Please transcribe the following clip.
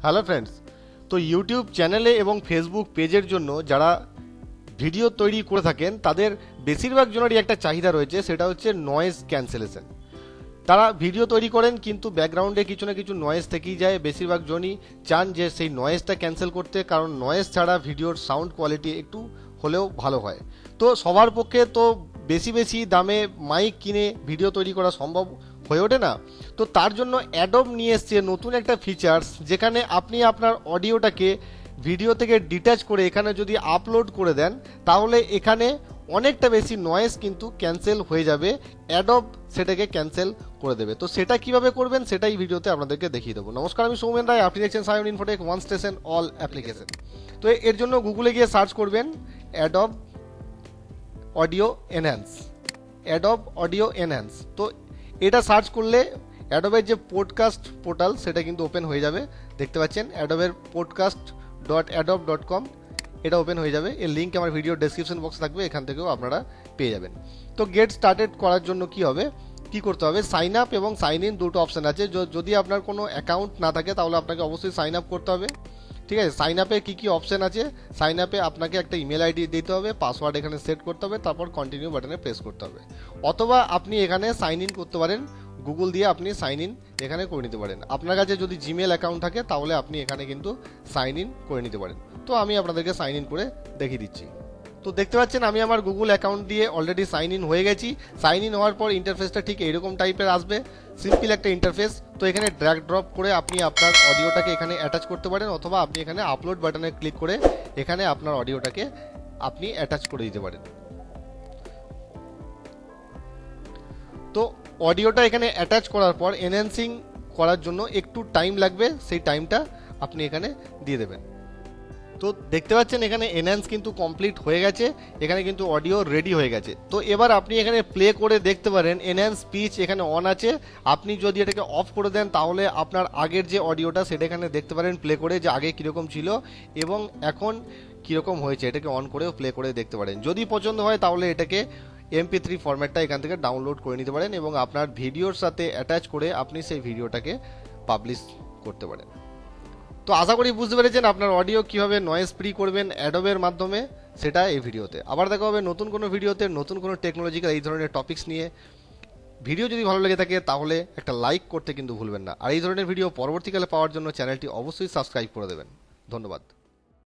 Hello friends, তো YouTube চ্যানেলে এবং ফেসবুক পেজের জন্য যারা ভিডিও তৈরি করে থাকেন তাদের বেশিরভাগ জনেরই একটা চাহিদা রয়েছে, সেটা হচ্ছে নয়েজ ক্যান্সেলেশন। তারা ভিডিও তৈরি করেন কিন্তু ব্যাকগ্রাউন্ডে কিছু না কিছু নয়েজ থেকেই যায়। বেশিরভাগ জনই চান যে সেই নয়েজটা ক্যান্সেল করতে, কারণ নয়েজ ছাড়া ভিডিওর সাউন্ড কোয়ালিটি একটু হলেও ভালো হয়। তো সবার পক্ষে তো বেশি বেশি দামে মাইক কিনে ভিডিও তৈরি করা সম্ভব হয়ে ওঠে না। তো তার জন্য অ্যাডোব নিয়ে এসছে নতুন একটা ফিচার্স, যেখানে আপনি আপনার অডিওটাকে ভিডিও থেকে ডিট্যাচ করে এখানে যদি আপলোড করে দেন, তাহলে এখানে অনেকটা বেশি নয়েজ কিন্তু ক্যান্সেল হয়ে যাবে। অ্যাডোব সেটাকে ক্যান্সেল করে দেবে। তো সেটা কিভাবে করবেন সেটাই ভিডিওতে আপনাদেরকে দেখিয়ে দেবো। নমস্কার, আমি সৌমেন রায়, আপনি দেখছেন Sayan Infotech one station all application. তো এর জন্য গুগলে গিয়ে সার্চ করবেন Adobe audio enhance. Adobe audio enhance, তো এটা সার্চ করলে অ্যাডোবের যে পডকাস্ট পোর্টাল সেটা কিন্তু ওপেন হয়ে যাবে। দেখতে পাচ্ছেন অ্যাডোবের podcast.adobe.com, এটা ওপেন হয়ে যাবে। এর লিঙ্ক আমার ভিডিও ডেসক্রিপশন বক্সে থাকবে, এখান থেকেও আপনারা পেয়ে যাবেন। তো গেট স্টার্টেড করার জন্য কি করতে হবে, সাইন আপ এবং সাইন ইন দুটো অপশান আছে। যদি আপনার কোনো অ্যাকাউন্ট না থাকে তাহলে আপনাকে অবশ্যই সাইন আপ করতে হবে। ঠিক আছে, সাইন আপে কী অপশান আছে, সাইন আপে আপনাকে একটা ইমেল আইডি দিতে হবে, পাসওয়ার্ড এখানে সেট করতে হবে, তারপর কন্টিনিউ বাটনে প্রেস করতে হবে। অথবা আপনি এখানে সাইন ইন করতে পারেন, গুগল দিয়ে আপনি সাইন ইন এখানে করে নিতে পারেন। আপনার কাছে যদি জিমেল অ্যাকাউন্ট থাকে তাহলে আপনি এখানে কিন্তু সাইন ইন করে নিতে পারেন। তো আমি আপনাদেরকে সাইন ইন করে দেখিয়ে দিচ্ছি। তো দেখতে পাচ্ছেন আমি আমার গুগল অ্যাকাউন্ট দিয়ে অলরেডি সাইন ইন হয়ে গেছি। সাইন ইন হওয়ার পর ইন্টারফেসটা ঠিক এইরকম টাইপের আসবে, সিম্পল একটা ইন্টারফেস। তো এখানে ড্র্যাগ ড্রপ করে আপনি আপনার অডিওটাকে এখানে অ্যাটাচ করতে পারেন, অথবা আপনি এখানে আপলোড বাটনে ক্লিক করে এখানে আপনার অডিওটাকে আপনি অ্যাটাচ করে দিতে পারেন। তো অডিওটা এখানে অ্যাটাচ করার পর এনহ্যান্সিং করার জন্য একটু টাইম লাগবে, সেই টাইমটা আপনি এখানে দিয়ে দেবেন। তো দেখতে পাচ্ছেন এখানে এনহ্যান্স কিন্তু কমপ্লিট হয়ে গেছে, এখানে কিন্তু অডিও রেডি হয়ে গেছে। তো এবার আপনি এখানে প্লে করে দেখতে পারেন এনহ্যান্স স্পিচ এখানে অন আছে। আপনি যদি এটাকে অফ করে দেন তাহলে আপনার আগের যে অডিওটা সেটা এখানে দেখতে পারেন প্লে করে, যে আগে কীরকম ছিল এবং এখন কীরকম হয়েছে, এটাকে অন করেও প্লে করে দেখতে পারেন। যদি পছন্দ হয় তাহলে এটাকে MP3 ফরম্যাটটা এখান থেকে ডাউনলোড করে নিতে পারেন এবং আপনার ভিডিওর সাথে অ্যাটাচ করে আপনি সেই ভিডিওটাকে পাবলিশ করতে পারেন। তো আশা করি বুঝতে পেরেছেন আপনার অডিও কীভাবে নয়েজ ফ্রি করবেন অ্যাডোবের মাধ্যমে, সেটা এই ভিডিওতে। আবার দেখা হবে নতুন কোনো ভিডিওতে, নতুন কোনো টেকনোলজিক্যাল এই ধরনের টপিকস নিয়ে। ভিডিও যদি ভালো লেগে থাকে তাহলে একটা লাইক করতে কিন্তু ভুলবেন না। আর এই ধরনের ভিডিও পরবর্তীকালে পাওয়ার জন্য চ্যানেলটি অবশ্যই সাবস্ক্রাইব করে দেবেন। ধন্যবাদ।